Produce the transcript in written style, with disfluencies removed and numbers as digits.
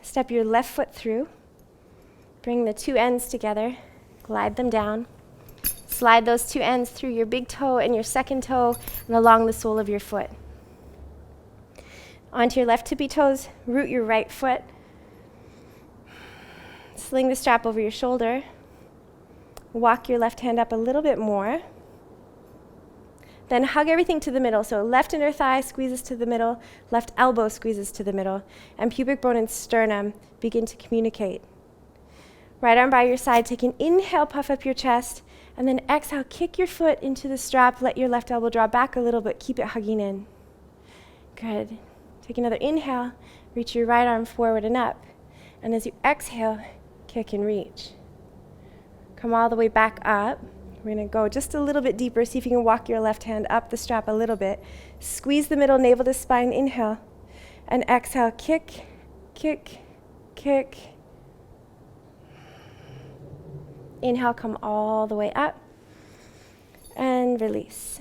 Step your left foot through. Bring the two ends together. Glide them down. Slide those two ends through your big toe and your second toe and along the sole of your foot. Onto your left tippy toes, root your right foot. Sling the strap over your shoulder. Walk your left hand up a little bit more. Then hug everything to the middle. So left inner thigh squeezes to the middle, left elbow squeezes to the middle, and pubic bone and sternum begin to communicate. Right arm by your side, take an inhale, puff up your chest, and then exhale, kick your foot into the strap, let your left elbow draw back a little bit, keep it hugging in. Good. Take another inhale, reach your right arm forward and up, and as you exhale, kick and reach. Come all the way back up. We're going to go just a little bit deeper. See if you can walk your left hand up the strap a little bit. Squeeze the middle, navel to spine, inhale. And exhale, kick, kick, kick. Inhale, come all the way up. And release.